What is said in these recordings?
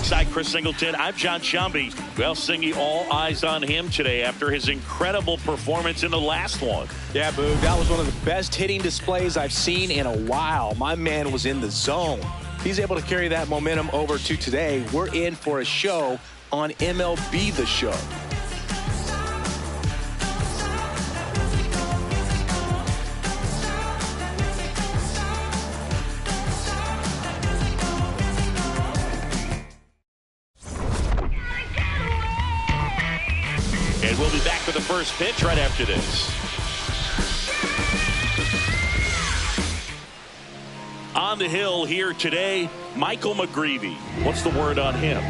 Alongside Chris Singleton, I'm John Shambi. Well, Singy, all eyes on him today after his incredible performance in the last one. Yeah, Boog, that was one of the best hitting displays I've seen in a while. My man was in the zone. He's able to carry that momentum over to today. We're in for a show on MLB The Show. And we'll be back with the first pitch right after this. On the hill here today, Michael McGreevy. What's the word on him?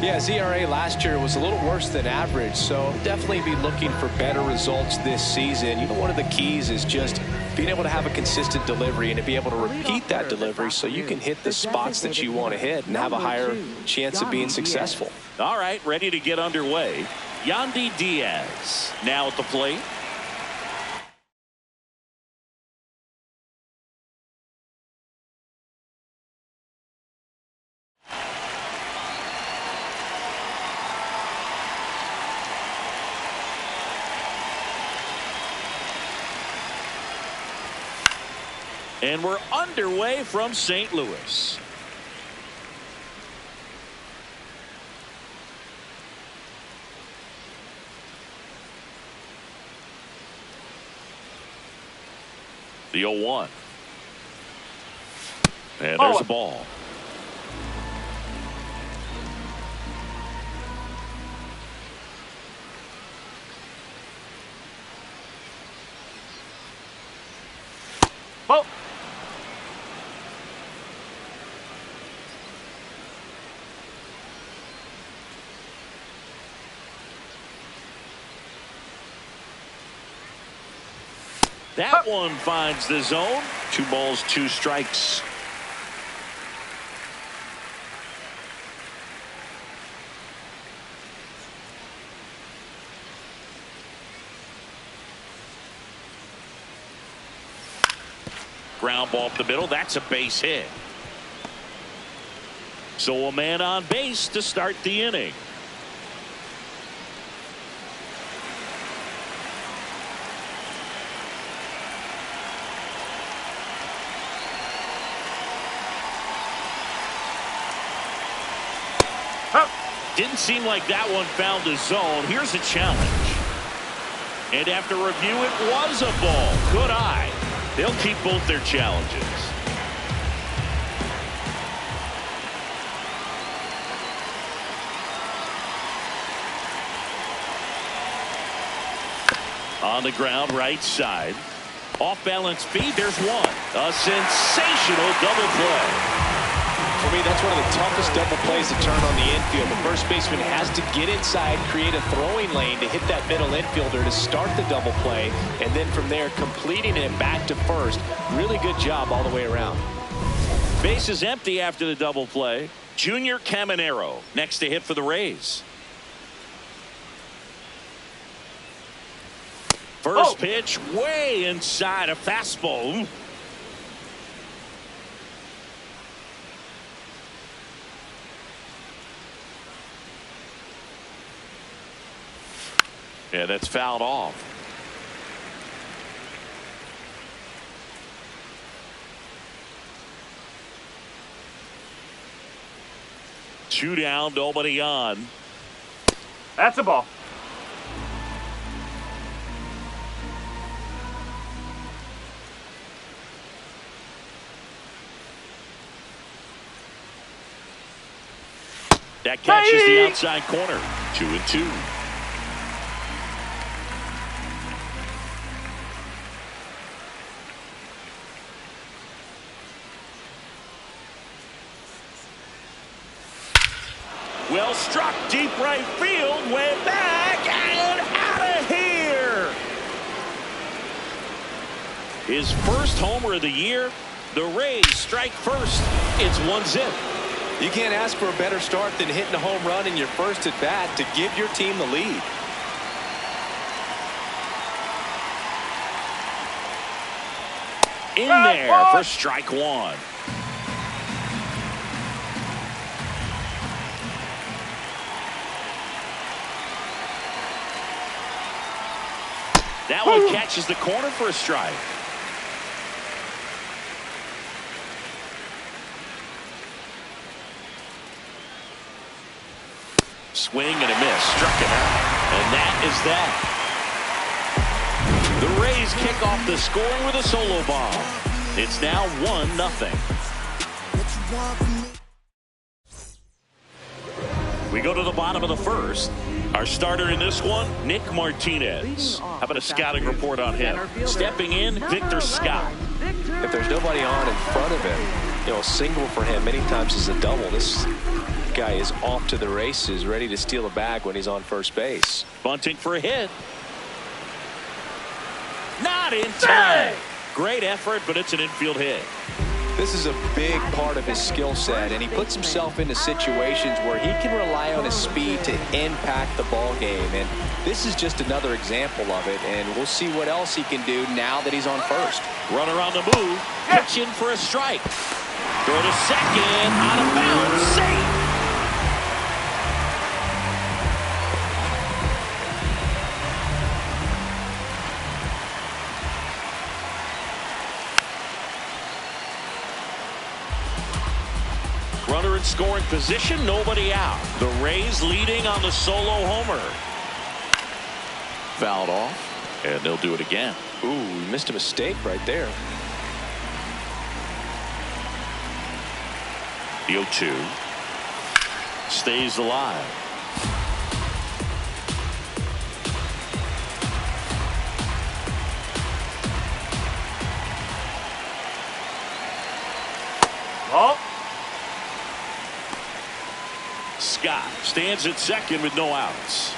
Yeah, his ERA last year was a little worse than average, so definitely be looking for better results this season. You know, one of the keys is just being able to have a consistent delivery and to be able to repeat that delivery so you can hit the spots that you want to hit and have a higher chance of being successful. All right, ready to get underway. Yandy Diaz now at the plate. And we're underway from St. Louis. The 0-1. And there's a ball. Oh. That one finds the zone. 2 balls, 2 strikes. Ground ball up the middle. That's a base hit. So a man on base to start the inning. Didn't seem like that one found the zone. Here's a challenge. And after review, it was a ball. Good eye. They'll keep both their challenges. On the ground, right side. Off balance feed, there's one. A sensational double play. For me, that's one of the toughest double plays to turn on the infield. The first baseman has to get inside, create a throwing lane to hit that middle infielder to start the double play, and then from there completing it back to first. Really good job all the way around. Base is empty after the double play. Junior Caminero next to hit for the Rays. First pitch way inside, a fastball. Yeah, that's fouled off. Two down, nobody on. That's a ball. That catches the outside corner. 2-2. Well struck, deep right field, way back and out of here. His first homer of the year. The Rays strike first. It's 1-0. You can't ask for a better start than hitting a home run in your first at bat to give your team the lead. In there for strike one. That one catches the corner for a strike. Swing and a miss. Struck him out. And that is that. The Rays kick off the scoring with a solo bomb. It's now 1-0. We go to the bottom of the first. Our starter in this one, Nick Martinez. How about a scouting report on him? Stepping in, Victor Scott. If there's nobody on in front of him, a single for him many times is a double. This guy is off to the races, ready to steal a bag when he's on first base. Bunting for a hit. Not in time. Great effort, but it's an infield hit. This is a big part of his skill set, and he puts himself into situations where he can rely on his speed to impact the ball game. And this is just another example of it, and we'll see what else he can do now that he's on first. Runner on the move, pitch in for a strike. Throw to second, out of bounds, safe. Runner in scoring position, nobody out. The Rays leading on the solo homer. Fouled off, and they'll do it again. Ooh, he missed a mistake right there. The 0-2 stays alive. Oh. Scott stands at second with no outs.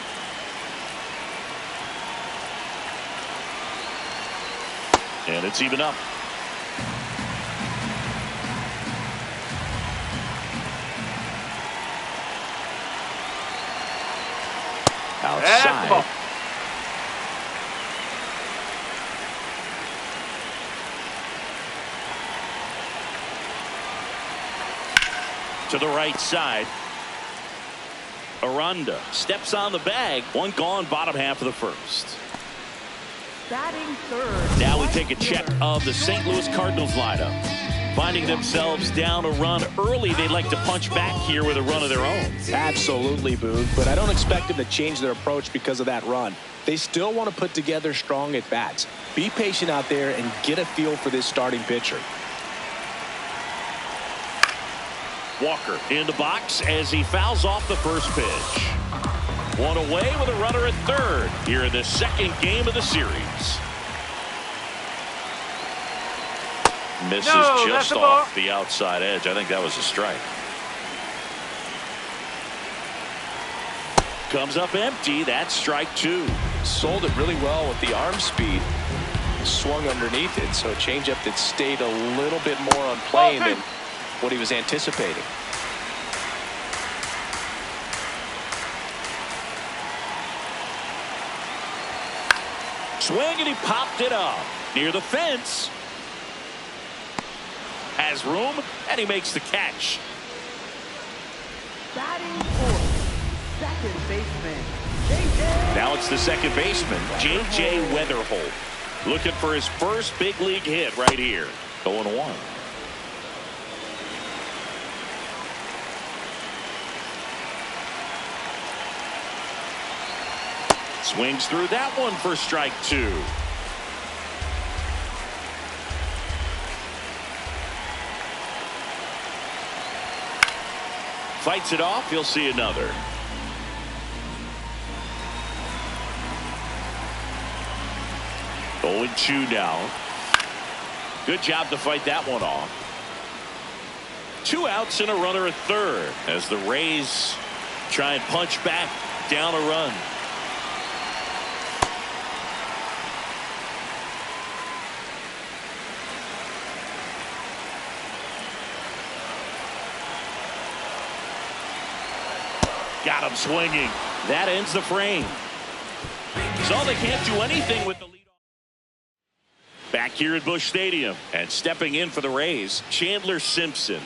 And it's even up. Outside. To the right side. Aranda steps on the bag. One gone, bottom half of the first. Batting third. Now we take a check of the St. Louis Cardinals lineup. Finding themselves down a run early, they'd like to punch back here with a run of their own. Absolutely, Boog, but I don't expect them to change their approach because of that run. They still want to put together strong at-bats. Be patient out there and get a feel for this starting pitcher. Walker in the box as he fouls off the first pitch. One away with a runner at third here in the second game of the series. Misses just off the outside edge. I think that was a strike. Comes up empty. That's strike two. Sold it really well with the arm speed. Swung underneath it, so a changeup that stayed a little bit more on plane than what he was anticipating. Swing, and he popped it up near the fence. Has room, and he makes the catch. Batting fourth, second baseman, J.J. Now it's the second baseman, J.J. Weatherholt. Looking for his first big league hit right here. 0-1. Swings through that one for strike two. Fights it off. He'll see another. Oh, and 2 now. Good job to fight that one off. 2 outs and a runner at third as the Rays try and punch back down a run. Got him swinging. That ends the frame. So they can't do anything with the lead. Back here at Busch Stadium and stepping in for the Rays, Chandler Simpson.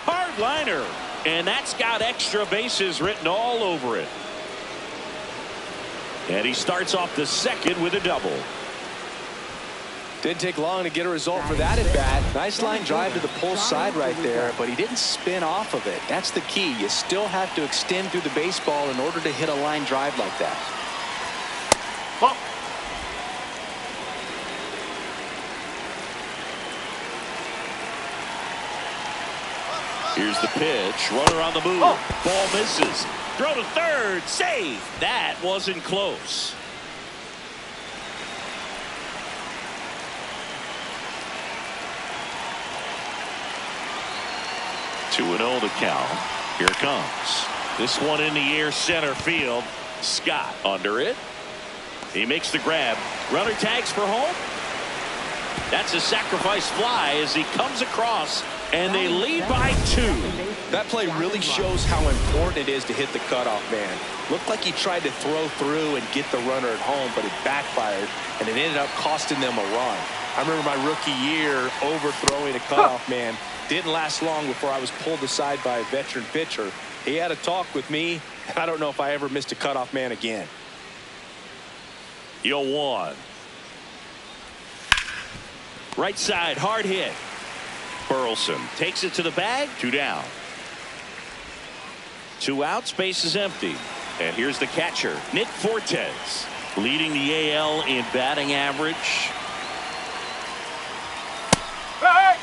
Hard hard liner, and that's got extra bases written all over it. And he starts off the second with a double. Didn't take long to get a result for that at bat. Nice line drive to the pull side right there, but he didn't spin off of it. That's the key. You still have to extend through the baseball in order to hit a line drive like that. Ball. Here's the pitch. Runner on the move. Ball misses. Throw to third. Save. That wasn't close. 2-0 the count. Here it comes. This one in the air center field. Scott under it. He makes the grab. Runner tags for home. That's a sacrifice fly as he comes across, and they lead by 2. That play really shows how important it is to hit the cutoff man. Looked like he tried to throw through and get the runner at home, but it backfired, and it ended up costing them a run. I remember my rookie year overthrowing a cutoff man. Didn't last long before I was pulled aside by a veteran pitcher. He had a talk with me, and I don't know if I ever missed a cutoff man again. 0-1. Right side, hard hit. Burleson takes it to the bag. 2 down. 2 outs, base is empty. And here's the catcher, Nick Fortes, leading the AL in batting average. Hey!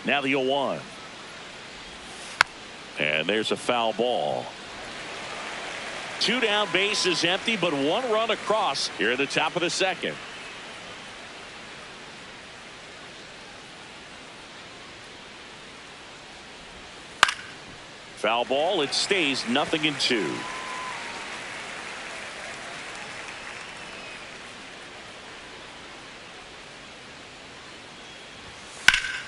Now the 0-1. And there's a foul ball. 2 down, base is empty, but 1 run across here at the top of the second. Foul ball. It stays 0-2.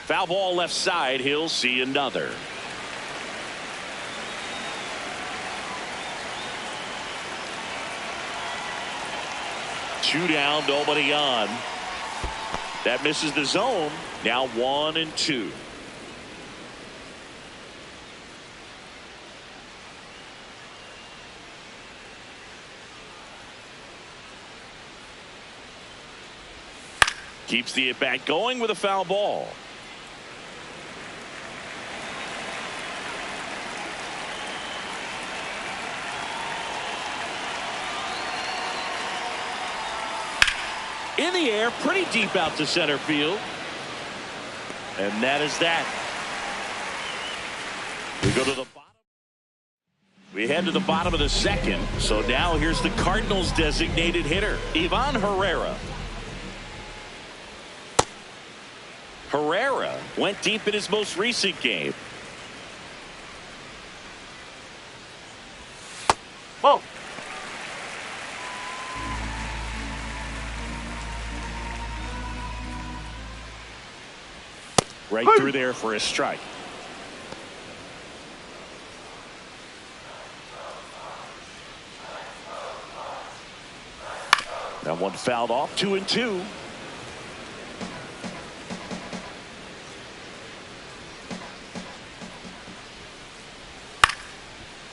Foul ball left side. He'll see another. Two down, nobody on. That misses the zone. Now 1-2. Keeps the at bat going with a foul ball. In the air, pretty deep out to center field. And that is that. We go to the bottom. We head to the bottom of the second. So now here's the Cardinals' designated hitter, Ivan Herrera. Herrera went deep in his most recent game. Ball. Right through there for a strike. That one fouled off. 2-2.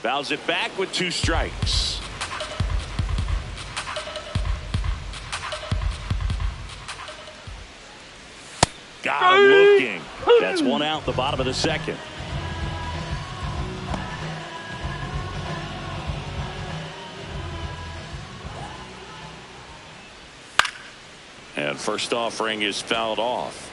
Fouls it back with 2 strikes. Got him looking. That's 1 out, the bottom of the second. And first offering is fouled off.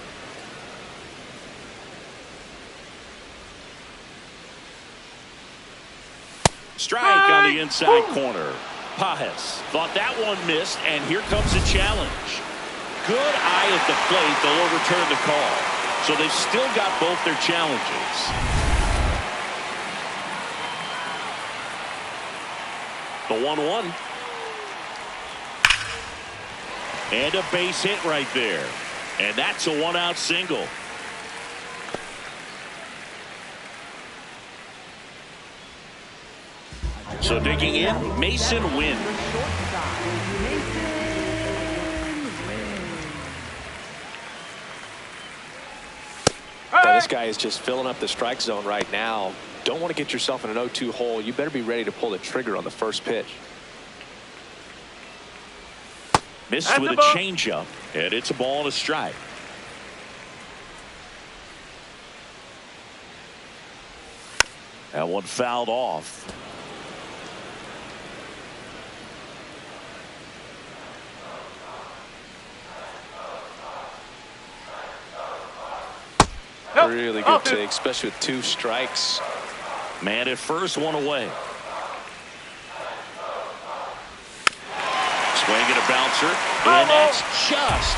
Strike on the inside corner. Pajes thought that one missed, and here comes a challenge. Good eye at the plate. They'll overturn the call. So they've still got both their challenges. The 1-1. And a base hit right there. And that's a 1-out single. So digging in, Mason Wynn. The shortstop, Mason Wynn. Now, this guy is just filling up the strike zone right now. Don't want to get yourself in an 0-2 hole. You better be ready to pull the trigger on the first pitch. Missed with a changeup, and it's a ball and a strike. That one fouled off. Really good take, especially with 2 strikes. Man at first, one away. Swing and a bouncer, and that's just.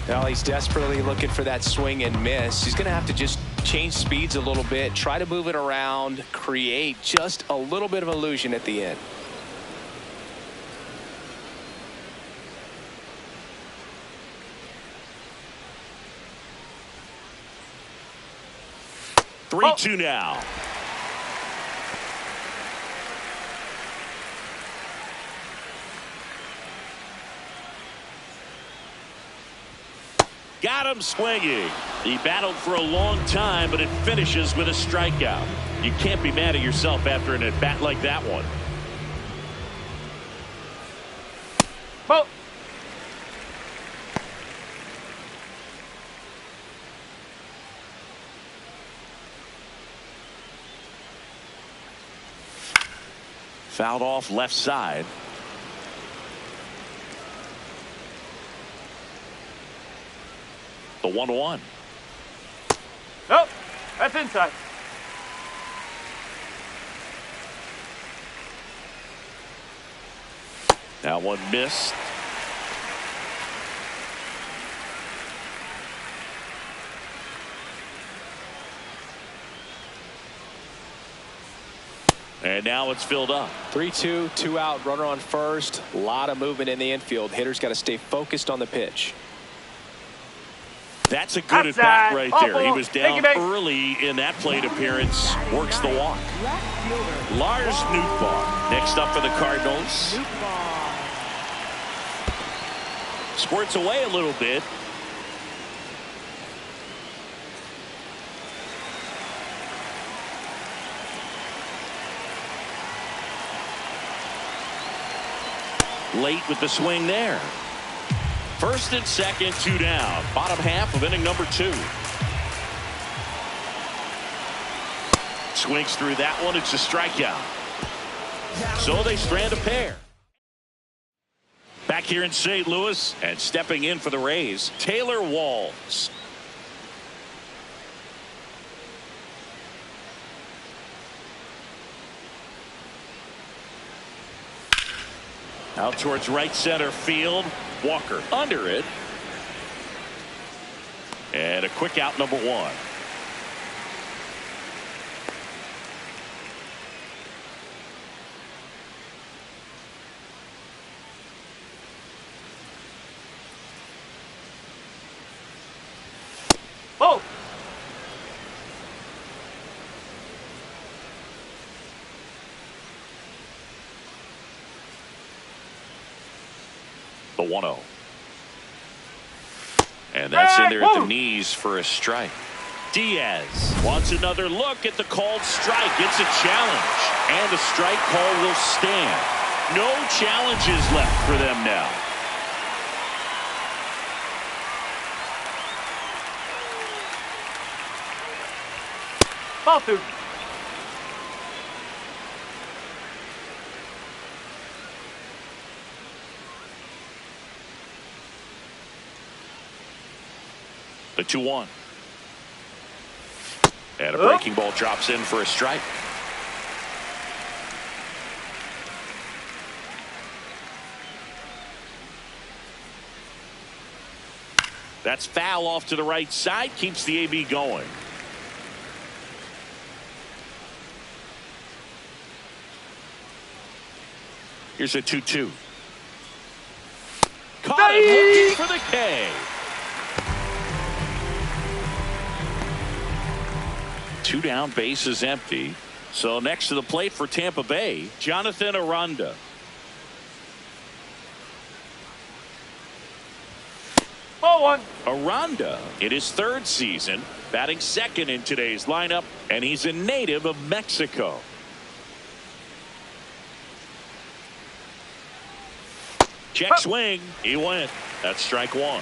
Now he's desperately looking for that swing and miss. He's going to have to just change speeds a little bit, try to move it around, create just a little bit of illusion at the end. Oh. 3-2 now. Got him swinging. He battled for a long time, but it finishes with a strikeout. You can't be mad at yourself after an at-bat like that one. Ball. Fouled off left side. The 1-1. Nope, that's inside. That one missed. And now it's filled up. 3-2, 2 out, runner on first. A lot of movement in the infield. Hitter's got to stay focused on the pitch. That's a good at-bat right there. He was down early in that plate appearance. Works the walk. Lars Nootbaar next up for the Cardinals. Squirts away a little bit. Late with the swing there. First and second, 2 down. Bottom half of inning number 2. Swings through that one. It's a strikeout. So they strand a pair. Back here in St. Louis and stepping in for the Rays, Taylor Walls. Out towards right center field. Walker under it. And a quick out, number 1. Oh! The 1-0. And that's in there at the knees for a strike. Diaz wants another look at the called strike. It's a challenge. And the strike call will stand. No challenges left for them now. Ball 2. The 2-1. And a breaking ball drops in for a strike. That's foul off to the right side. Keeps the AB going. Here's a 2-2. Caught him looking for the K. 2 down, base is empty. So next to the plate for Tampa Bay, Jonathan Aranda. Ball 1. Aranda in his 3rd season, batting second in today's lineup, and he's a native of Mexico. Check swing. He went. That's strike 1.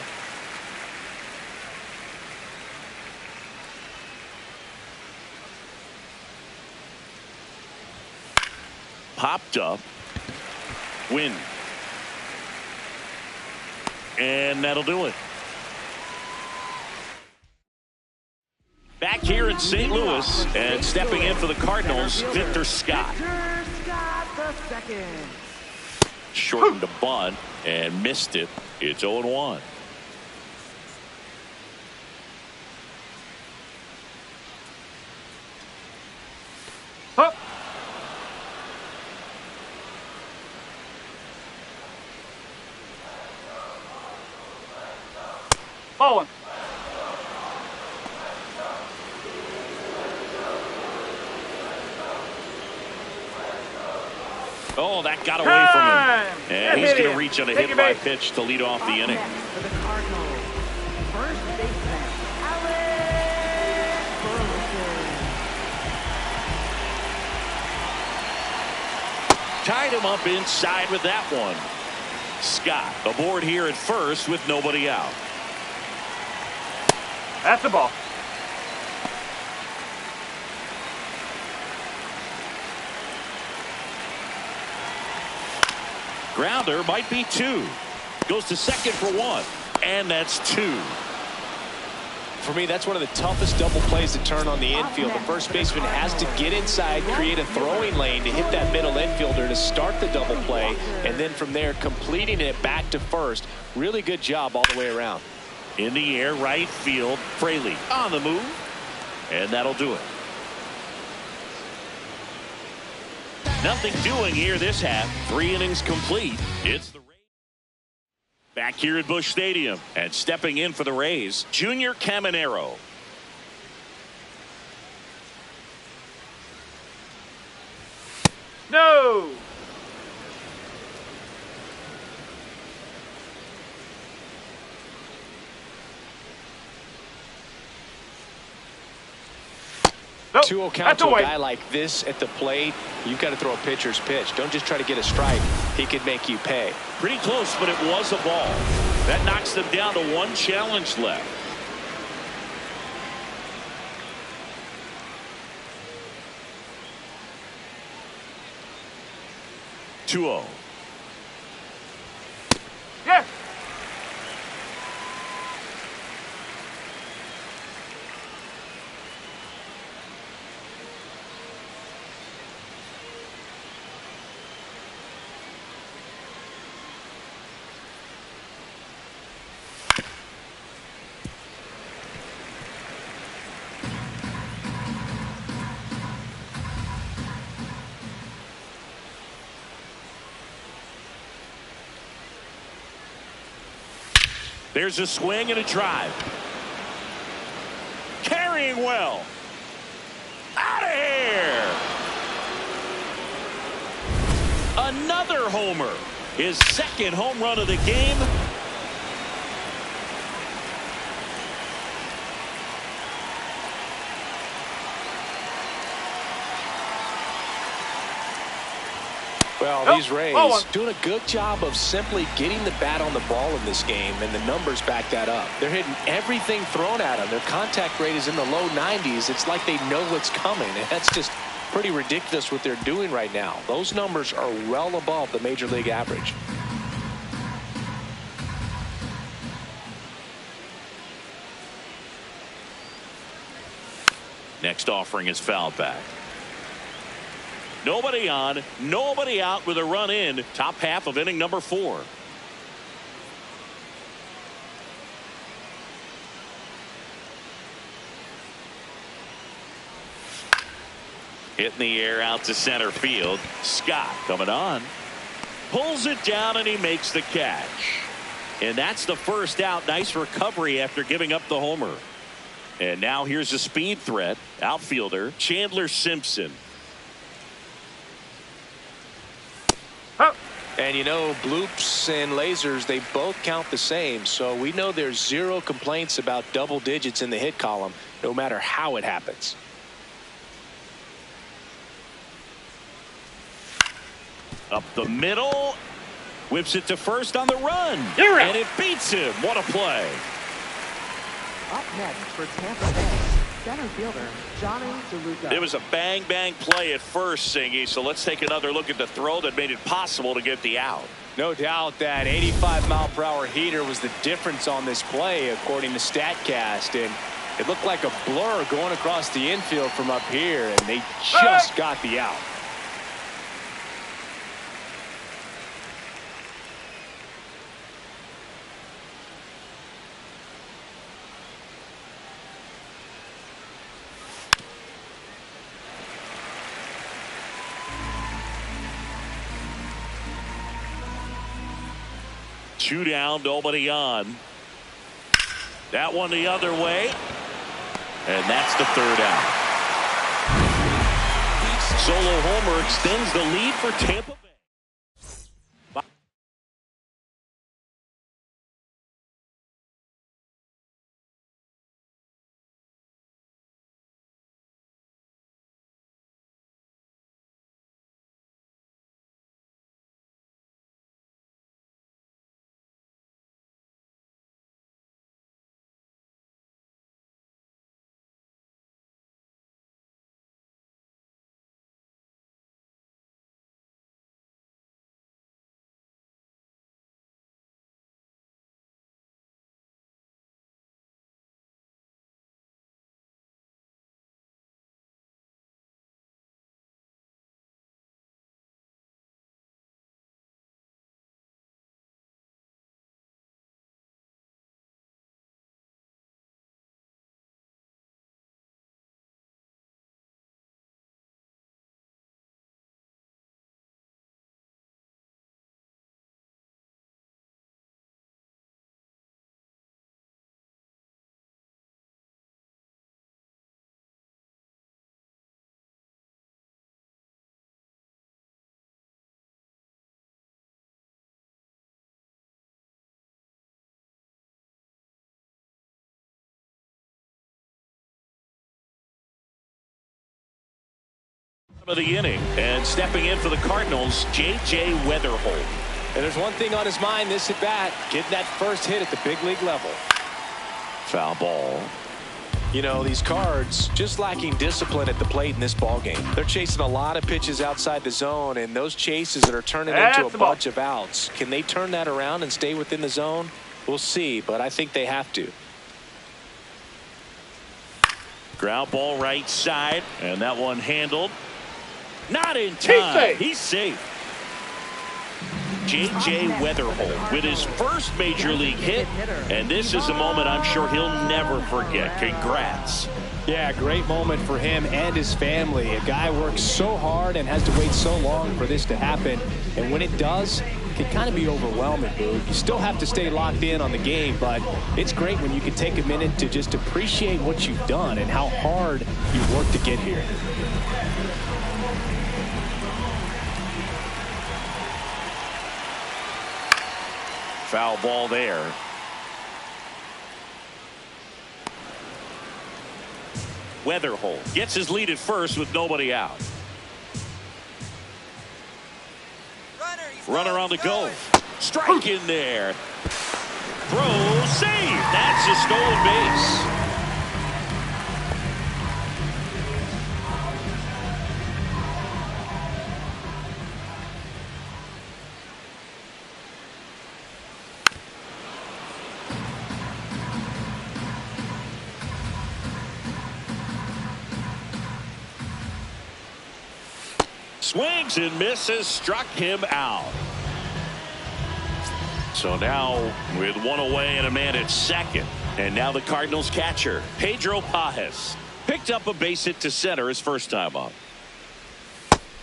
Popped up. Win. And that'll do it. Back here in St. Louis, and stepping in for the Cardinals, Victor Scott. Victor Scott the second. Shortened a bunt and missed it. It's 0-1. Up. Ball 1. Oh, that got away from him. And he's going to reach on a Take hit by pitch to lead off the inning. Next for the Cardinals, first baseman, Alex Burleson. Tied him up inside with that one. Scott aboard here at first with nobody out. That's the ball. Grounder might be 2. Goes to second for 1. And that's 2. For me, that's one of the toughest double plays to turn on the infield. The first baseman has to get inside, create a throwing lane to hit that middle infielder to start the double play, and then from there completing it back to first. Really good job all the way around. In the air, right field. Fraley on the move. And that'll do it. Nothing doing here this half. 3 innings complete. It's the Rays. Back here at Busch Stadium, and stepping in for the Rays, Junior Caminero. No. Nope. 2-0 count That's to a away. guy like this at the plate. You've got to throw a pitcher's pitch. Don't just try to get a strike. He could make you pay. Pretty close, but it was a ball. That knocks them down to 1 challenge left. Two-0. Yes. There's a swing and a drive. Carrying well. Out of here. Another homer. His 2nd home run of the game. Well, these Rays doing a good job of simply getting the bat on the ball in this game, and the numbers back that up. They're hitting everything thrown at them. Their contact rate is in the low 90s. It's like they know what's coming, and that's just pretty ridiculous what they're doing right now. Those numbers are well above the major league average. Next offering is fouled back. Nobody on, nobody out with a run in. Top half of inning number 4. Hitting the air out to center field. Scott coming on. Pulls it down and he makes the catch. And that's the first out. Nice recovery after giving up the homer. And now here's a speed threat. Outfielder Chandler Simpson. And you know, bloops and lasers, they both count the same. So we know there's zero complaints about double digits in the hit column, no matter how it happens. Up the middle. Whips it to first on the run. And it beats him. What a play. Up next for Tampa Bay, center fielder Johnny DeLuca. It was a bang play at first, Singy. So let's take another look at the throw that made it possible to get the out. No doubt that 85-mile-per-hour heater was the difference on this play, according to StatCast. And it looked like a blur going across the infield from up here, and they just got the out. Two down, nobody on. That one the other way. And that's the third out. Solo homer extends the lead for Tampa Bay. Of the inning, and stepping in for the Cardinals, J.J. Weatherholt. And there's one thing on his mind this at bat, getting that first hit at the big league level. Foul ball. You know, these Cards just lacking discipline at the plate in this ball game. They're chasing a lot of pitches outside the zone, and those chases that are turning into a bunch of outs. Can they turn that around and stay within the zone? We'll see, but I think they have to. Ground ball right side, and that one handled. Not in time. He's safe. J.J. Weatherholt with his first major league hit, and this is a moment I'm sure he'll never forget. Congrats. Yeah, great moment for him and his family. A guy works so hard and has to wait so long for this to happen, and when it does, it can kind of be overwhelming, Boog. You still have to stay locked in on the game, but it's great when you can take a minute to just appreciate what you've done and how hard you've worked to get here. Foul ball there. Weatherholt gets his lead at first with nobody out. Runner on the go. Strike in there. Throw, save. That's a stolen base. Swings and misses, struck him out. So now with one away and a man at second, and now the Cardinals catcher Pedro Pajes picked up a base hit to center his first time up.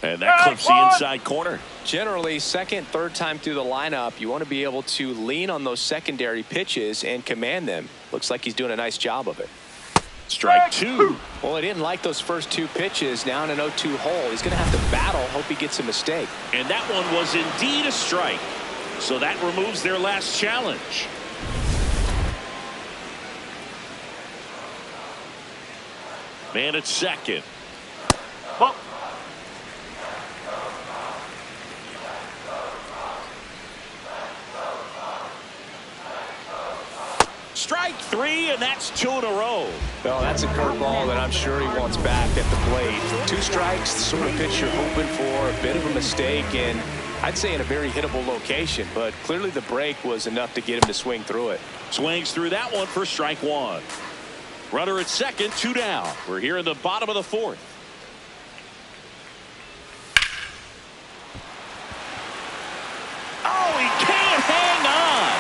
And that clips the inside corner. Generally, second, third time through the lineup, you want to be able to lean on those secondary pitches and command them. Looks like he's doing a nice job of it. Strike two. Well, he didn't like those first two pitches. Now in an 0-2 hole, he's going to have to battle. Hope he gets a mistake. And that one was indeed a strike. So that removes their last challenge. Man at second. Ball. Strike three, and that's two in a row. Well, that's a curveball that I'm sure he wants back at the plate. Two strikes, the sort of pitch you're hoping for, a bit of a mistake, and I'd say in a very hittable location, but clearly the break was enough to get him to swing through it. Swings through that one for strike one. Runner at second, two down. We're here in the bottom of the fourth. Oh, he can't hang on.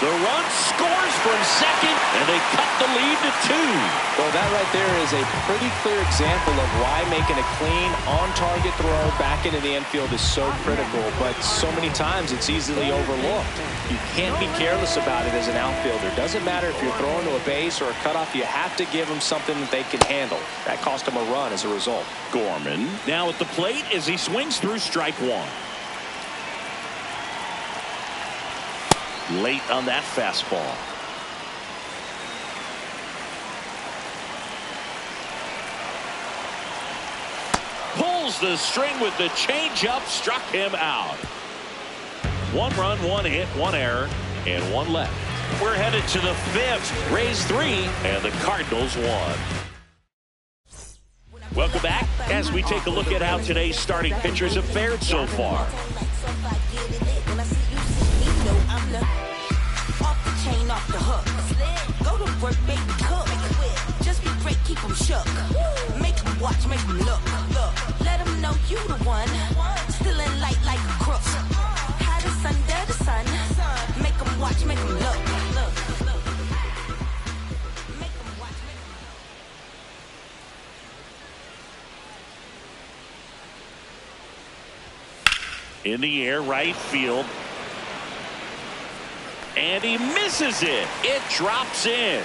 The run scores from second, and they cut the lead to two. Well, that right there is a pretty clear example of why making a clean, on-target throw back into the infield is so critical, but so many times it's easily overlooked. You can't be careless about it as an outfielder. Doesn't matter if you're throwing to a base or a cutoff, you have to give them something that they can handle. That cost him a run as a result. Gorman now at the plate as he swings through strike one. Late on that fastball. Pulls the string with the changeup, struck him out. One run, one hit, one error, and one left. We're headed to the fifth. Rays 3 and the Cardinals 1. Welcome back as we take a look at how today's starting pitchers have fared so far. Chain off the hook. Go to work, baby, cook. Just be great, keep them shook. Make them watch, make them look. Let them know you the one. Still in light like a crook. Hottest under the sun. Make them watch, make them look. Make them watch, make them look. In the air, right field. And he misses it. It drops in.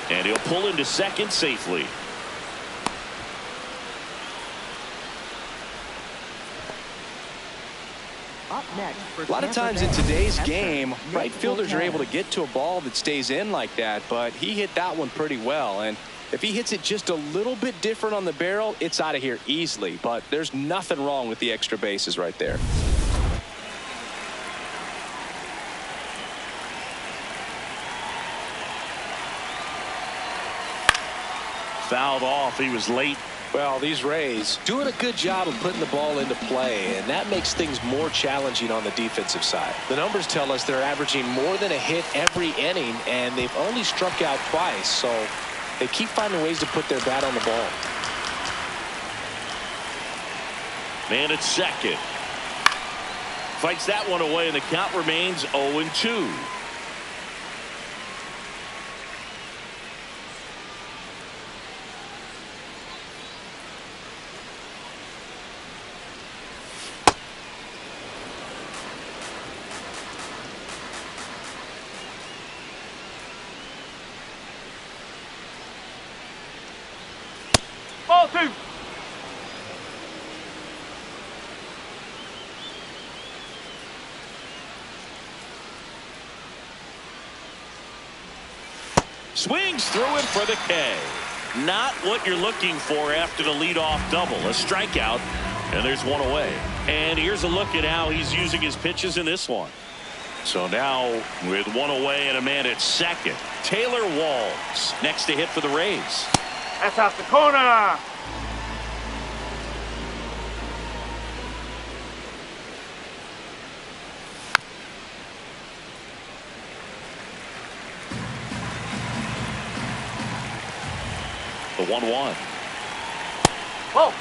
And he'll pull into second safely. Up next for A lot of times in today's game, right fielders are able to get to a ball that stays in like that, but he hit that one pretty well. And if he hits it just a little bit different on the barrel, it's out of here easily. But there's nothing wrong with the extra bases right there. Fouled off. He was late. Well, these Rays doing a good job of putting the ball into play, and that makes things more challenging on the defensive side. The numbers tell us they're averaging more than a hit every inning, and they've only struck out twice, so they keep finding ways to put their bat on the ball. Man at second. Fights that one away, and the count remains 0-2. Ball two. Swings through it for the K. Not what you're looking for after the leadoff double. A strikeout, and there's one away. And here's a look at how he's using his pitches in this one. So now with one away and a man at second, Taylor Walls next to hit for the Rays. That's out the corner. The 1-1. Whoa.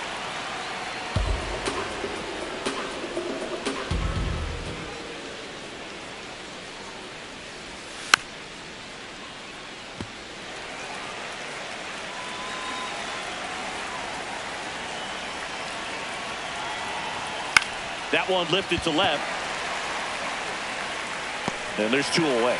That one lifted to left. And there's 2 away.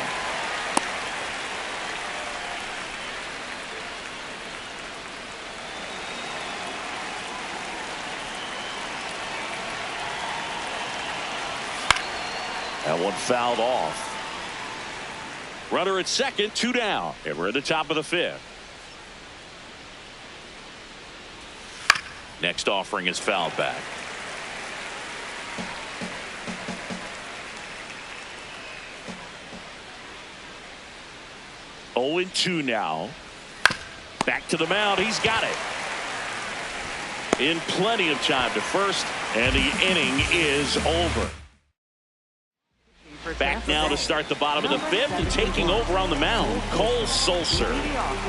That one fouled off. Runner at second, 2 down. And we're at the top of the 5th. Next offering is fouled back. Oh, 2 now. Back to the mound. He's got it. In plenty of time to first, and the inning is over. Back now to start the bottom of the 5th, and taking over on the mound, Cole Sulser.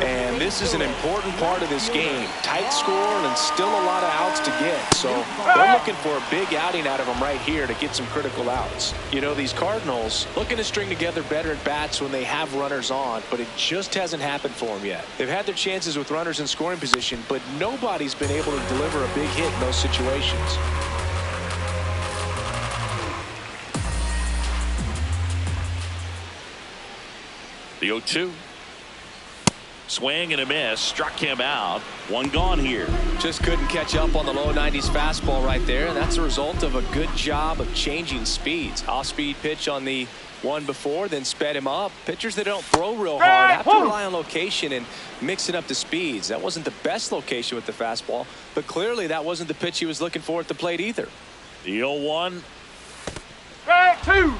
And this is an important part of this game. Tight score and still a lot of outs to get. So they're looking for a big outing out of them right here to get some critical outs. You know, these Cardinals looking to string together better at bats when they have runners on, but it just hasn't happened for them yet. They've had their chances with runners in scoring position, but nobody's been able to deliver a big hit in those situations. The 0-2. Swing and a miss. Struck him out. 1 gone here. Just couldn't catch up on the low 90s fastball right there. And that's a result of a good job of changing speeds. Off-speed pitch on the one before, then sped him up. Pitchers that don't throw real hard have to rely on location and mix it up to speeds. That wasn't the best location with the fastball, but clearly that wasn't the pitch he was looking for at the plate either. The 0-1. Strike 2.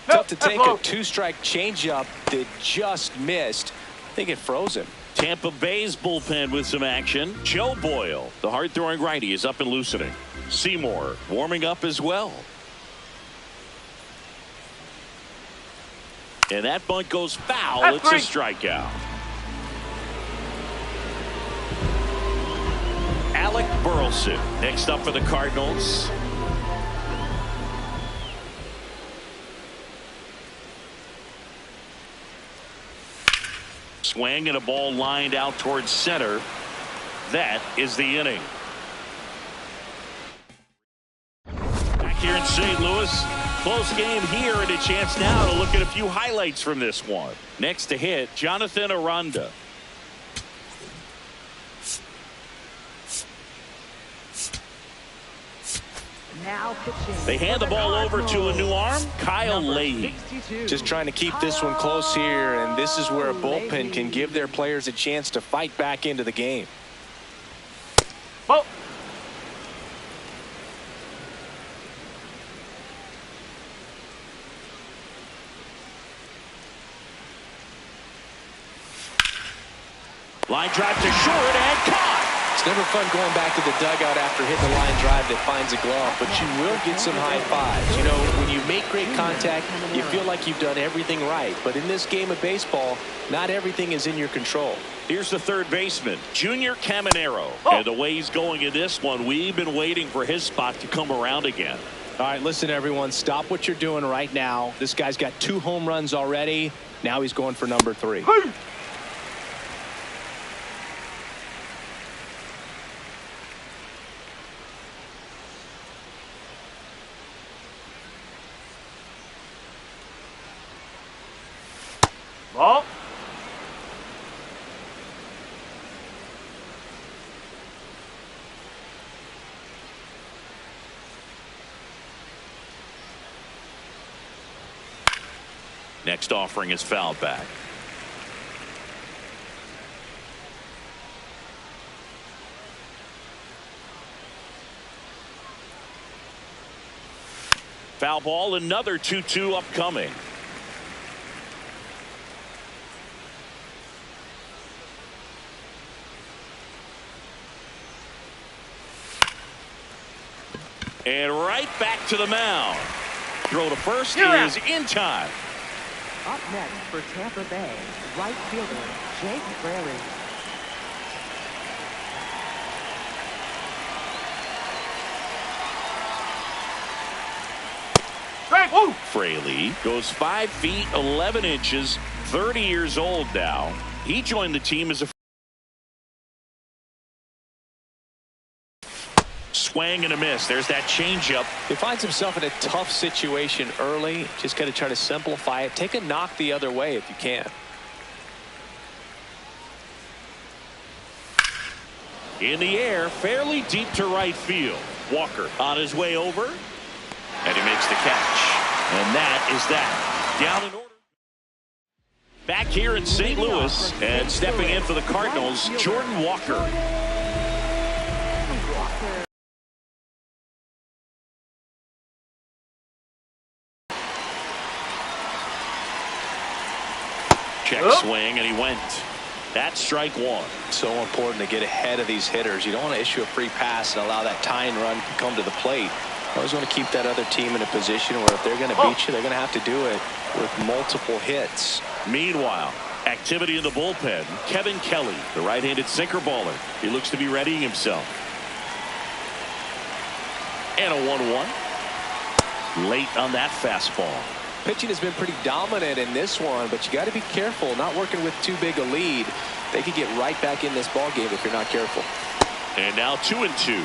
Tough to take a 2-strike changeup that just missed. I think it froze him. Tampa Bay's bullpen with some action. Joe Boyle, the hard-throwing righty, is up and loosening. Seymour warming up as well. And that bunt goes foul. It's a strikeout. Alec Burleson next up for the Cardinals. Swing and a ball lined out towards center. That is the inning. Back here in St. Louis, close game here, and a chance now to look at a few highlights from this one. Next to hit, Jonathan Aranda. Now pitching. They hand the ball over to a new arm, Kyle Leahy. Just trying to keep this one close here, and this is where a bullpen can give their players a chance to fight back into the game. Ball. Line drive to short and caught. It's never fun going back to the dugout after hitting a line drive that finds a glove, but you will get some high fives. You know, when you make great contact, you feel like you've done everything right. But in this game of baseball, not everything is in your control. Here's the third baseman, Junior Caminero. And the way he's going in this one, we've been waiting for his spot to come around again. All right, listen, everyone, stop what you're doing right now. This guy's got 2 home runs already. Now he's going for number 3. Ball. Next offering is fouled back. Foul ball, another 2-2 upcoming. And right back to the mound. Throw to first is in time. Up next for Tampa Bay, right fielder Jake Fraley. Woo! Fraley goes 5 feet 11 inches, 30 years old now. He joined the team as a swing and a miss. There's that changeup. He finds himself in a tough situation early. Just got to try to simplify it. Take a knock the other way if you can. In the air, fairly deep to right field. Walker on his way over, and he makes the catch. And that is that. Down in order. Back here in St. Louis, and stepping in for the Cardinals, Jordan Walker. Check swing, and he went. That's strike one. So important to get ahead of these hitters. You don't want to issue a free pass and allow that tying run to come to the plate. You always want to keep that other team in a position where if they're going to beat you, they're going to have to do it with multiple hits. Meanwhile, activity in the bullpen. Kevin Kelly, the right-handed sinker baller. He looks to be readying himself. And a 1-1. Late on that fastball. Pitching has been pretty dominant in this one, but you got to be careful not working with too big a lead. They could get right back in this ball game if you're not careful. And now 2-2.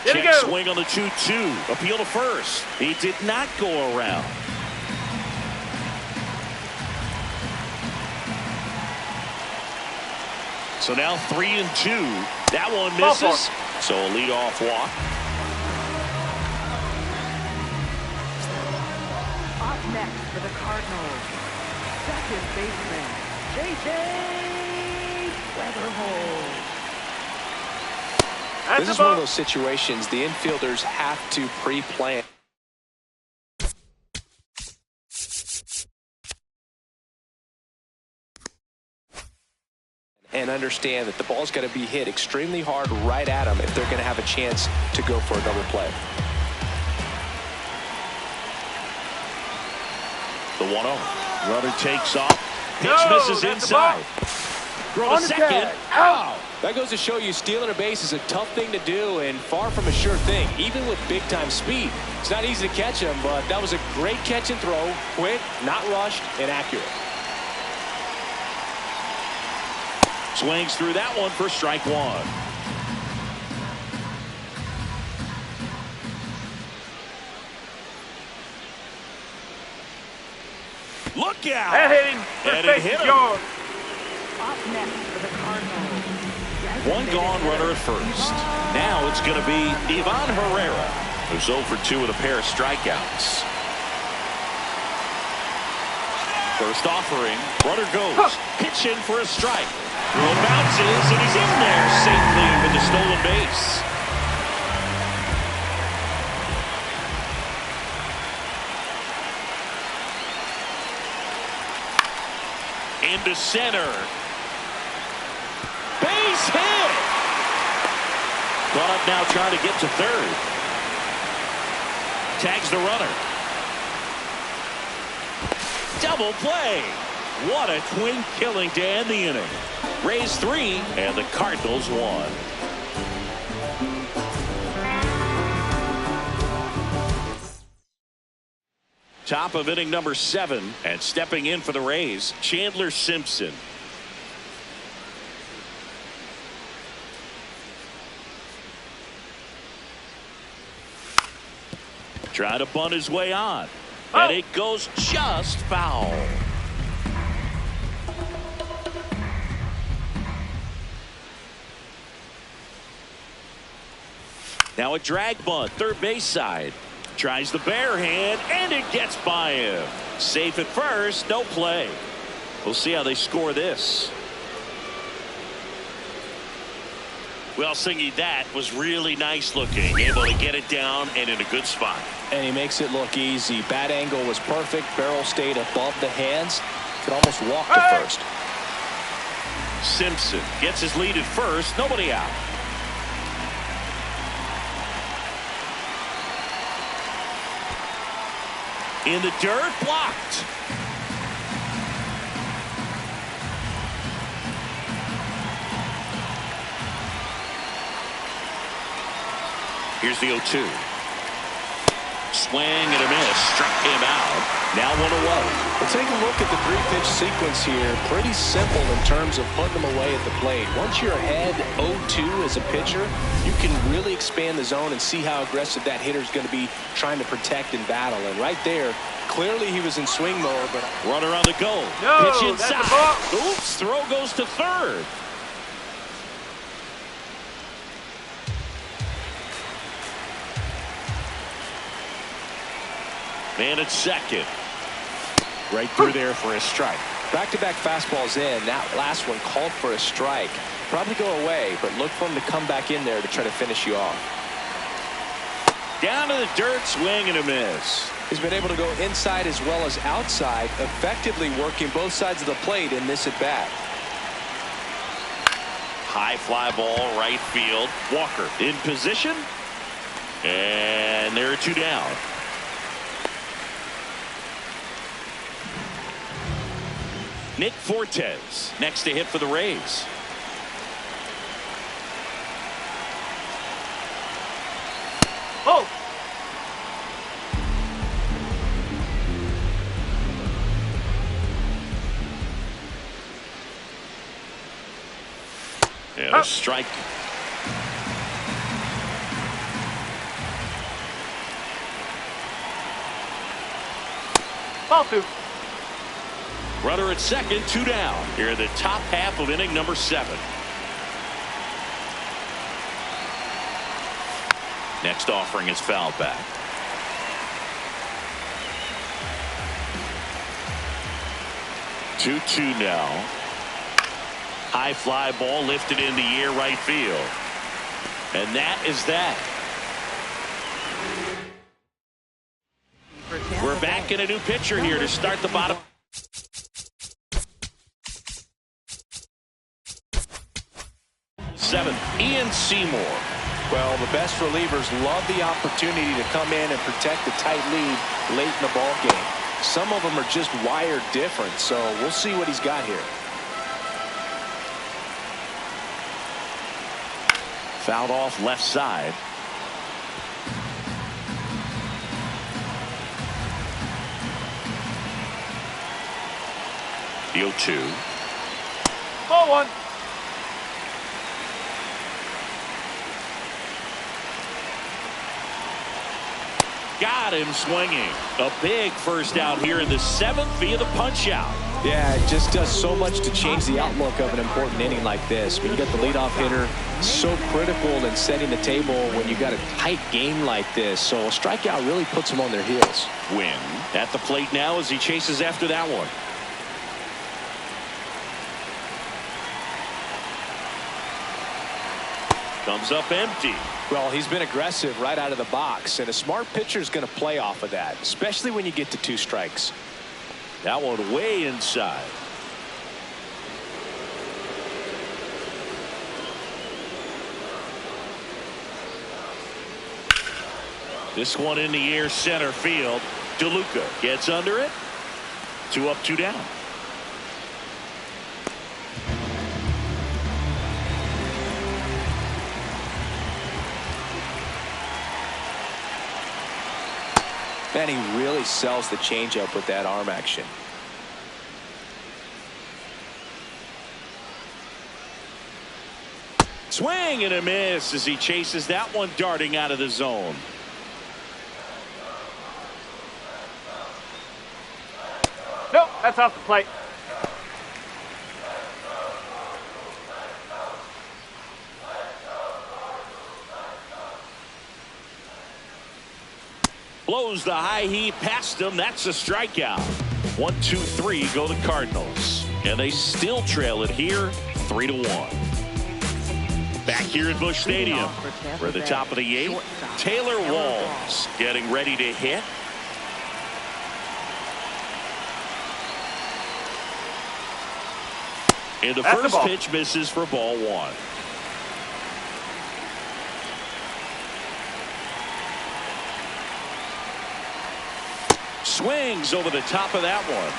Check swing on the 2-2. Appeal to first. He did not go around. So now 3-2. That one misses. So a leadoff walk. Up next for the Cardinals, second baseman, J.J. Weatherhold. This is one of those situations the infielders have to pre-plan. And understand that the ball's got to be hit extremely hard right at them if they're going to have a chance to go for a double play. The 1-0. Runner takes off. Pitch misses inside. Throw to second. Out. That goes to show you stealing a base is a tough thing to do and far from a sure thing, even with big-time speed. It's not easy to catch him, but that was a great catch and throw. Quick, not rushed, and accurate. Swings through that one for strike one. Look out! That hit him. And it hit him. Up next for the Cardinals. One gone runner at first. Now it's going to be Ivan Herrera, who's 0 for 2 with a pair of strikeouts. First offering, runner goes. Pitch in for a strike. Throw bounces, and he's in there safely with the stolen base. Into center. Base hit. Caught up now trying to get to third. Tags the runner. Double play. What a twin killing to end the inning. Rays 3 and the Cardinals 1. Top of inning number 7, and stepping in for the Rays, Chandler Simpson. Trying to bunt his way on, and it goes just foul. Now a drag bunt, third base side. Tries the bare hand, and it gets by him. Safe at first, no play. We'll see how they score this. Well, Singy, that was really nice looking. Able to get it down and in a good spot. And he makes it look easy. Bat angle was perfect. Barrel stayed above the hands. Could almost walk to first. Simpson gets his lead at first. Nobody out. In the dirt, blocked. Here's the 0-2. Swing and a miss. Struck him out. Now 1-0. Well, take a look at the three-pitch sequence here. Pretty simple in terms of putting them away at the plate. Once you're ahead 0-2 as a pitcher, you can really expand the zone and see how aggressive that hitter is going to be trying to protect and battle. And right there, clearly he was in swing mode. But runner on the go. No, pitch that's inside. a ball. Oops, throw goes to third. Man at second. Right through there for a strike. Back-to-back fastballs in. That last one called for a strike. Probably go away, but look for him to come back in there to try to finish you off. Down to the dirt, swing and a miss. He's been able to go inside as well as outside, effectively working both sides of the plate in this at-bat. High fly ball, right field. Walker in position. And there are 2 down. Nick Fortes next to hit for the Rays. Oh! And a strike. Ball 2. Runner at second, 2 down. Here in the top half of inning number 7. Next offering is fouled back. Two now. High fly ball lifted in the air, right field. And that is that. We're back in a new pitcher here to start the bottom. Seventh, Ian Seymour. Well, the best relievers love the opportunity to come in and protect a tight lead late in the ball game. Some of them are just wired different, so we'll see what he's got here. Fouled off left side. The 0-2. Ball 1. Got him swinging. A big first out here in the 7th via the punch out. Yeah, it just does so much to change the outlook of an important inning like this. When you got the leadoff hitter, so critical in setting the table when you got a tight game like this. So a strikeout really puts them on their heels. Win at the plate now as he chases after that one. Comes up empty. Well, he's been aggressive right out of the box, and a smart pitcher is going to play off of that, especially when you get to 2 strikes. That one way inside. This one in the air, center field. DeLuca gets under it. 2 up, 2 down. And he really sells the changeup with that arm action. Swing and a miss as he chases that one darting out of the zone. Nope, that's off the plate. Blows the high heat past him. That's a strikeout. 1, 2, 3 go the Cardinals. And they still trail it here 3-1. Back here at Busch Stadium. We're at the top of the 8th. Taylor Walls getting ready to hit. And the first pitch misses for ball 1. Swings over the top of that one.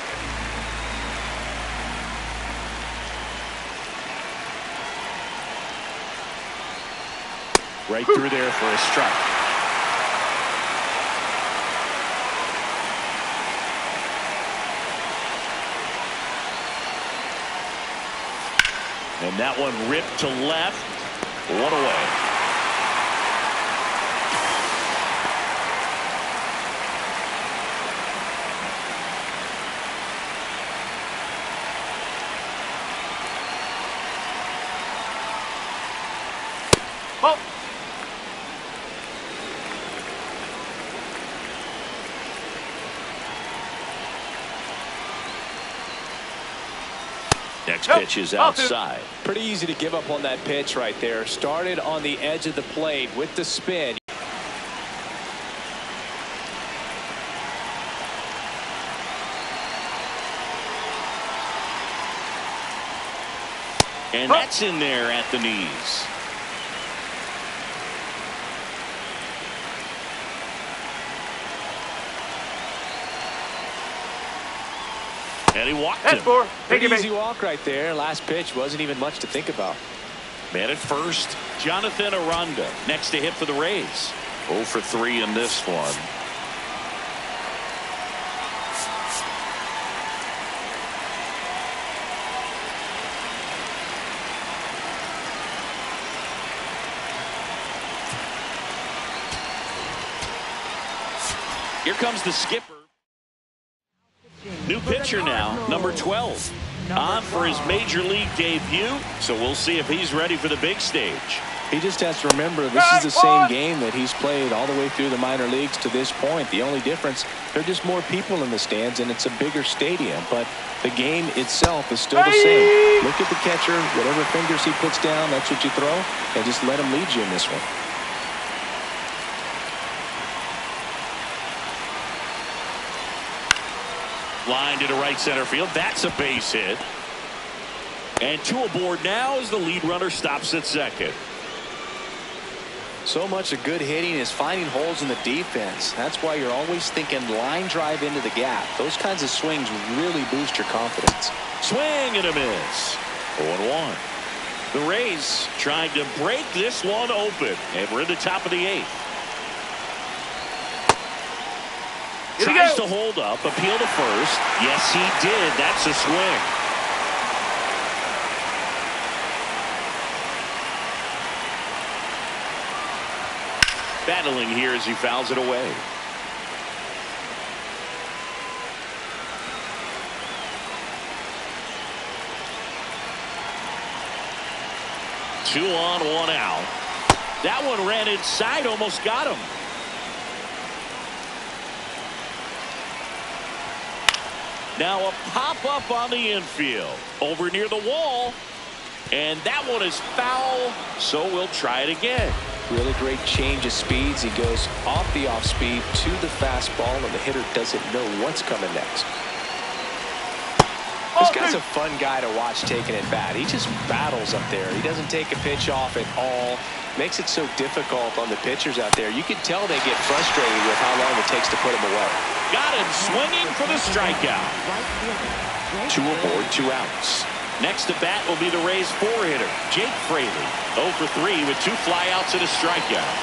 Right through there for a strike. And that one ripped to left. One away. Oh. Next pitch is outside. Pretty easy to give up on that pitch right there. Started on the edge of the plate with the spin. And that's in there at the knees. And he walked him. Take it Easy walk right there. Last pitch wasn't even much to think about. Man at first, Jonathan Aranda next to hit for the Rays. 0 for 3 in this one. Here comes the skipper. New pitcher now, number 12. On for his major league debut, so we'll see if he's ready for the big stage. He just has to remember this is the same game that he's played all the way through the minor leagues to this point. The only difference, there are just more people in the stands and it's a bigger stadium, but the game itself is still the same. Look at the catcher, whatever fingers he puts down, that's what you throw, and just let him lead you in this one. Line to right center field. That's a base hit. And 2 aboard now as the lead runner stops at second. So much of good hitting is finding holes in the defense. That's why you're always thinking line drive into the gap. Those kinds of swings really boost your confidence. Swing and a miss. 0-1. The Rays trying to break this one open. And we're in the top of the 8th. Tries to hold up, appeal to first. Yes, he did. That's a swing. Battling here as he fouls it away. Two on, 1 out. That one ran inside, almost got him. Now a pop-up on the infield. Over near the wall. And that one is foul, so we'll try it again. Really great change of speeds. He goes off the off-speed to the fastball, and the hitter doesn't know what's coming next. This guy's a fun guy to watch taking at bat. He just battles up there. He doesn't take a pitch off at all. Makes it so difficult on the pitchers out there. You can tell they get frustrated with how long it takes to put him away. Got him swinging for the strikeout. 2 aboard, 2 outs. Next to bat will be the Rays 4-hitter, Jake Fraley. 0 for 3 with 2 flyouts and a strikeout.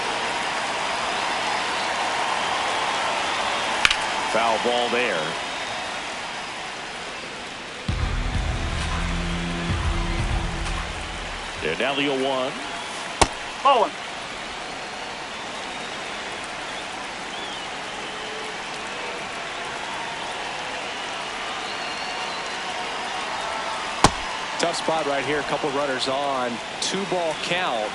Foul ball there. And now the 0-1. Ball 1. Tough spot right here. A couple runners on. 2-ball count.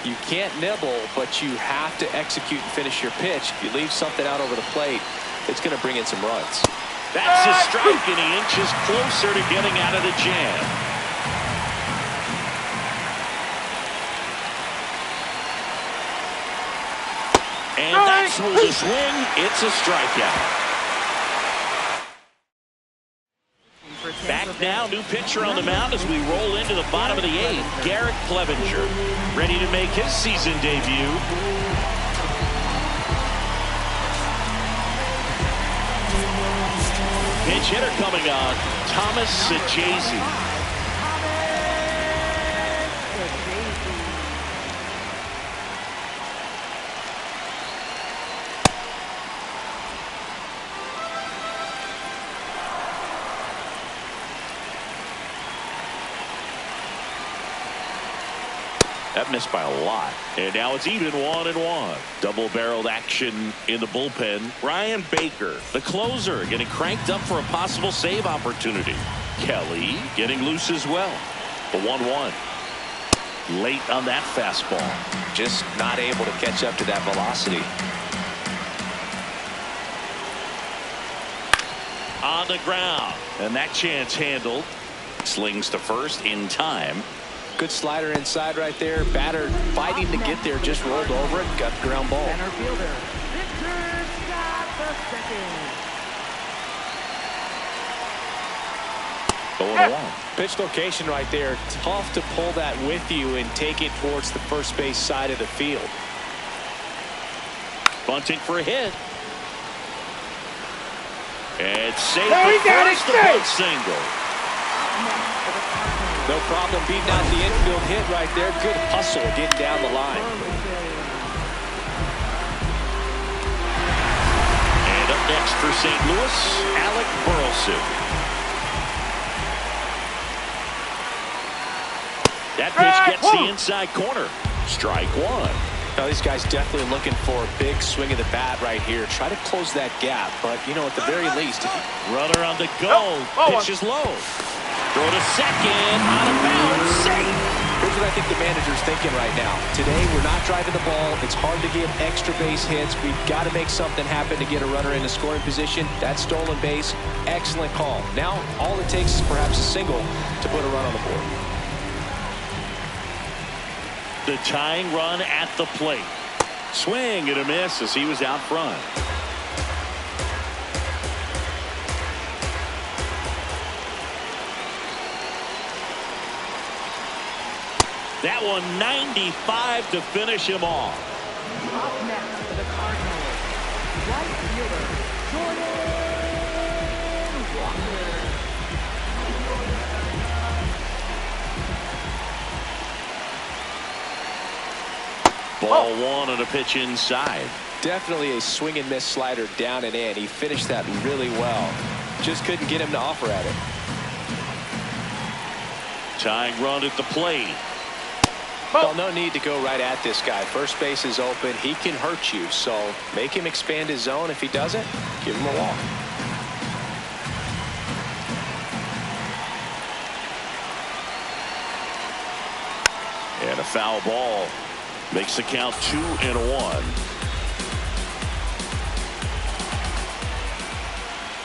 You can't nibble, but you have to execute and finish your pitch. If you leave something out over the plate, it's going to bring in some runs. That's a strike, and he inches closer to getting out of the jam. And that's the swing. It's a strikeout. Back now, new pitcher on the mound as we roll into the bottom of the 8th. Garrett Clevenger ready to make his season debut. Pinch hitter coming on, Thomas Sajazi. That missed by a lot. And now it's even 1-1. Double-barreled action in the bullpen. Ryan Baker, the closer, getting cranked up for a possible save opportunity. Kelly getting loose as well. The 1-1. Late on that fastball. Just not able to catch up to that velocity. On the ground. And that chance handled. Slings to first in time. Good slider inside right there. Batter fighting to get there. Just rolled over it. Got the ground ball. Center fielder, Victor Scott the second. 0-1. Pitch location right there. Tough to pull that with you and take it towards the first base side of the field. Bunting for a hit. It's safe There for he got it, first, the safe. bunt single. No problem beating out the infield hit right there. Good hustle getting down the line. And up next for St. Louis, Alec Burleson. That pitch gets the inside corner. Strike one. Now these guys definitely looking for a big swing of the bat right here. Try to close that gap, but you know, at the very least, Runner on the go. Pitch is low. Throw to second. Out of bounds. Safe. here's what I think the manager's thinking right now. Today, we're not driving the ball. It's hard to get extra base hits. We've got to make something happen to get a runner in a scoring position. That stolen base, excellent call. Now, all it takes is perhaps a single to put a run on the board. The tying run at the plate. Swing and a miss as he was out front. That one 95 to finish him off. Up next for the Cardinals, right fielder Jordan Walker. Ball one on a pitch inside. Definitely a swing and miss slider down and in. He finished that really well. Just couldn't get him to offer at it. Tying run at the plate. Well, no need to go right at this guy. First base is open. He can hurt you, so make him expand his zone. If he doesn't, give him a walk. And a foul ball makes the count 2-1.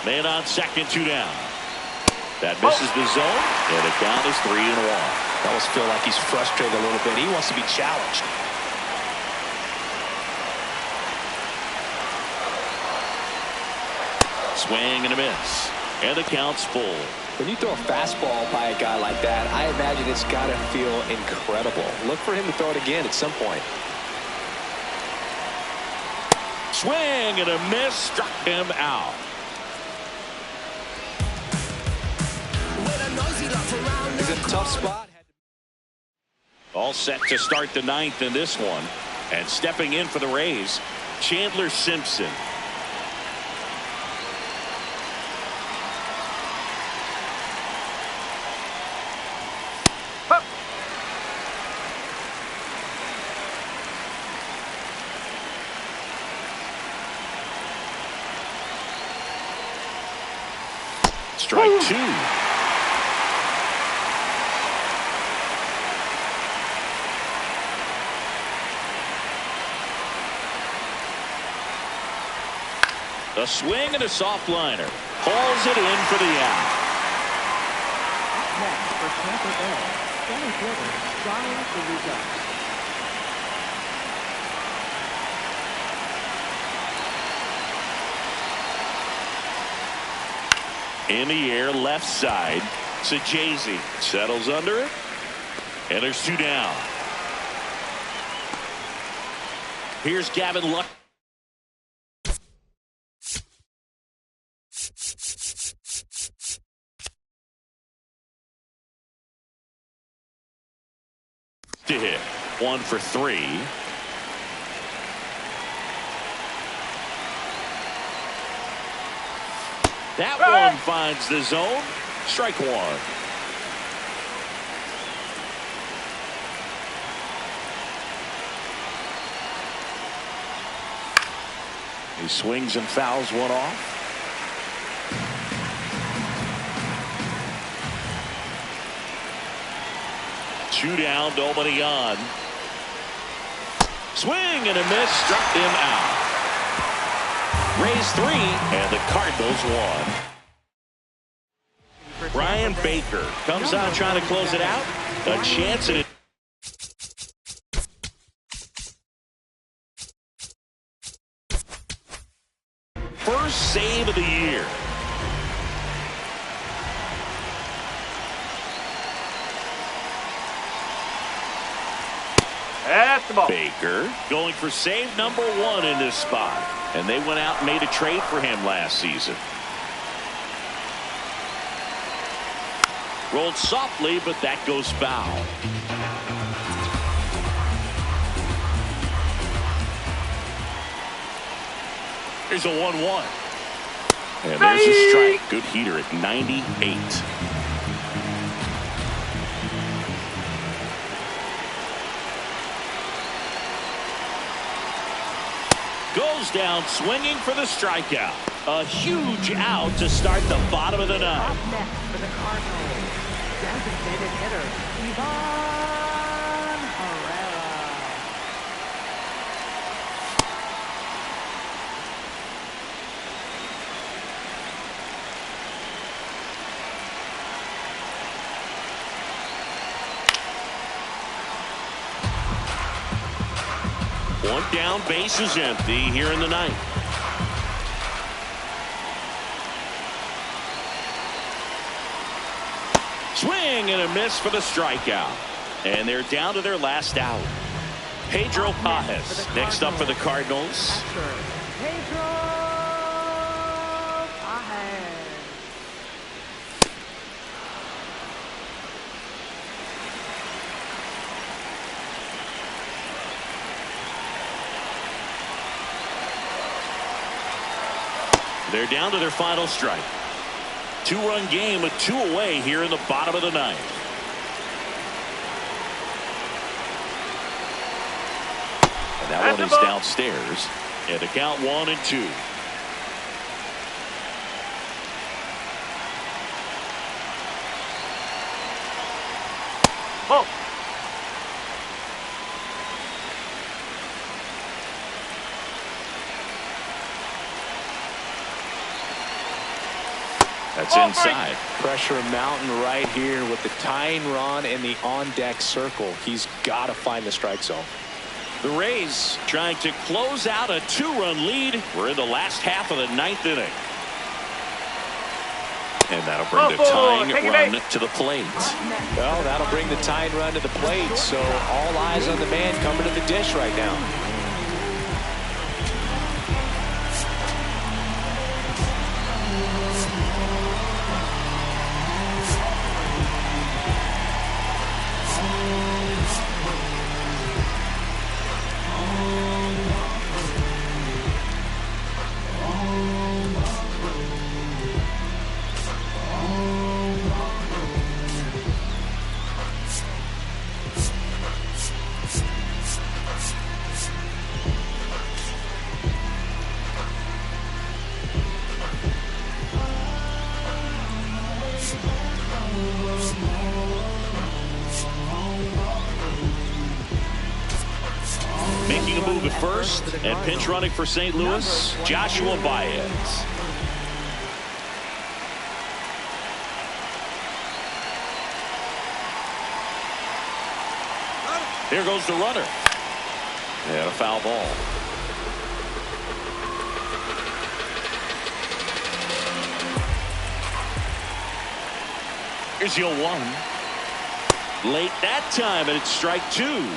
Man on second, 2 down. That misses the zone, and the count is 3-1. I almost feel like he's frustrated a little bit. He wants to be challenged. Swing and a miss. And the count's full. When you throw a fastball by a guy like that, I imagine it's got to feel incredible. Look for him to throw it again at some point. Swing and a miss. Struck him out. He's in a tough spot. All set to start the 9th in this one. And stepping in for the Rays, Chandler Simpson. Strike 2. A swing and a soft liner. Hauls it in for the out. Next for Tampa Bay, center fielder Johnny DeLuca. In the air, left side. Sajazi settles under it. And there's 2 down. Here's Gavin Luck. To hit. 1 for 3. That one finds the zone. Strike 1. He swings and fouls one off. Two down, nobody on. Swing and a miss, struck him out. Rays 3 and the Cardinals 1. Ryan Baker comes on trying to close it out. A chance at it. First save of the year. That's the ball. Baker going for save number 1 in this spot. And they went out and made a trade for him last season. Rolled softly, but that goes foul. Here's a 1-1. And there's a strike. Good heater at 98. Goes down swinging for the strikeout. A huge out to start the bottom of the ninth. Up next for the Cardinals, designated hitter, Ivan Herrera. One down, base is empty here in the ninth. Swing and a miss for the strikeout. And they're down to their last out. Pedro Pajes next up for the Cardinals. Pedro Pajes. They're down to their final strike. Two-run game with 2 away here in the bottom of the ninth. And that one is downstairs. And the count 1-2. Oh. That's inside. Pressure mountain right here with the tying run in the on-deck circle. He's got to find the strike zone. The Rays trying to close out a 2-run lead. We're in the last half of the ninth inning. And that'll bring the tying run to the plate. Well, that'll bring the tying run to the plate. So all eyes on the man coming to the dish right now. Making a move at first and pinch running for St. Louis, Joshua Baez. Here goes the runner. And a foul ball. Here's the 0-1. Late that time, and it's strike 2.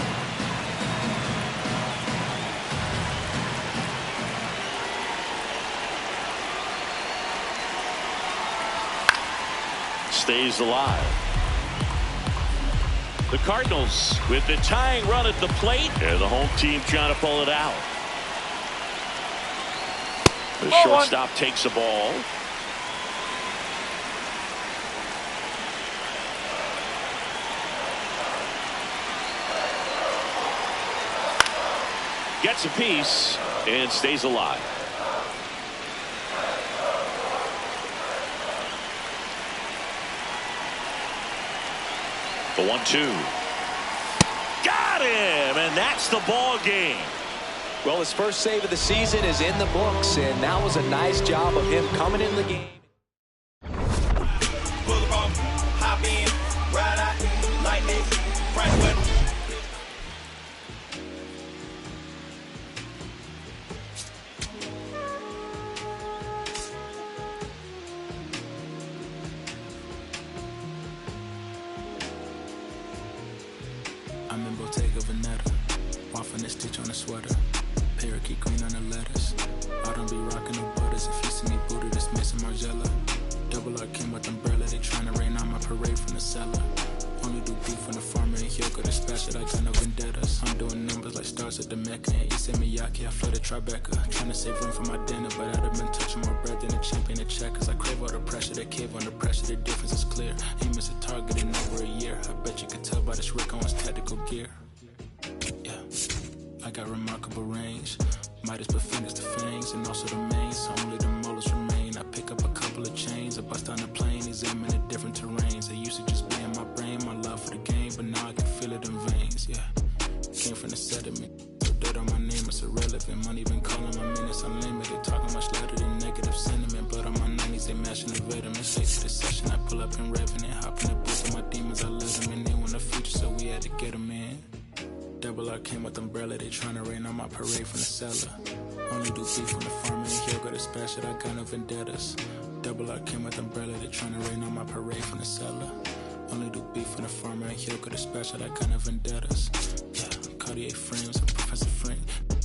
Stays alive. The Cardinals with the tying run at the plate, and the home team trying to pull it out. The shortstop takes the ball. Gets a piece and stays alive. The 1-2. Got him, and that's the ball game. Well, his first save of the season is in the books, and that was a nice job of him coming in the game. Hop in, ride out, like this, right with I'm in Bottega Veneta, waffling a stitch on a sweater, parakeet green on the lettuce. I don't be rocking no butters. If you see me booted, it's missing Margiela. Double R came with umbrella, they tryna rain on my parade from the cellar. Only do beef from the farmer and yoga, dispatch it, I got no vendettas. I'm doing numbers like stars at the Mecca, and Issei Miyake, I flooded Tribeca. Tryna save room for my dinner, but I'd have been touching more bread than a champion of checkers. I crave all the pressure, they cave under pressure, the difference is clear. He missed a target in over a year, I bet you could tell by this Rick Owens tactical gear. Yeah, I got remarkable range, Midas put fingers to fangs, and also the main, so only the molars remain. I pick up a couple of chains, I bust on the plane, examine the different terrains. I used to just be in my brain, my love for the game, but now I can feel it in veins, yeah. Came from the sediment, so dirt on my name, it's irrelevant. Money been calling my minutes unlimited, talking much louder than negative sentiment. Blood on my 90s, they matching the vitamins. Late to the session, I pull up in Revenant, hop in the booth with my demons, I let them in. They want a future, so we had to get them in. Double R came with umbrella, they tryna rain on my parade from the cellar. Only do beef from the farmer and yoga, dispatch it, I got no vendettas. Double R came with umbrella, they tryna rain on my parade from the cellar. Only do beef from the farmer and yoga, dispatch it, I got no vendettas. Yeah, Cartier frames, I'm Professor Frank.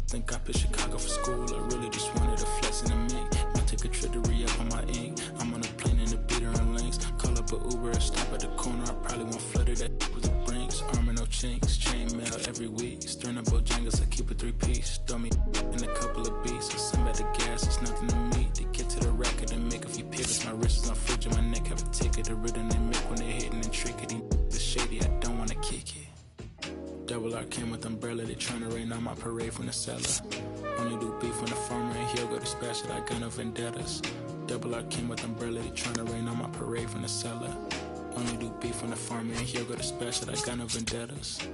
Think I picked Chicago for school, I really just wanted a flex in the mink. Might take a trip to re-up on my ink. I'm on a plane in the beater and links. Call up a Uber, stop at the corner, I probably won't flutter that with the brinks. Armor no chinks, chain mail every week. Stirring up Bojangles, I keep a 3-piece. Throw me in a couple of beats, I send back the gas, it's nothing to me. To get to the record and make a few pivots, my wrist is on fridge and my neck have a ticket. The rhythm they make when they're hitting and tricky. The shady, I don't wanna kick it. Double R came with umbrella, they tryna rain on my parade from the cellar. Only do beef from the farmer and yoga, dispatch it, I got no vendettas. Double R came with umbrella, they tryna rain on my parade from the cellar. Only do beef from the farmer and yoga, dispatch it, I got no vendettas.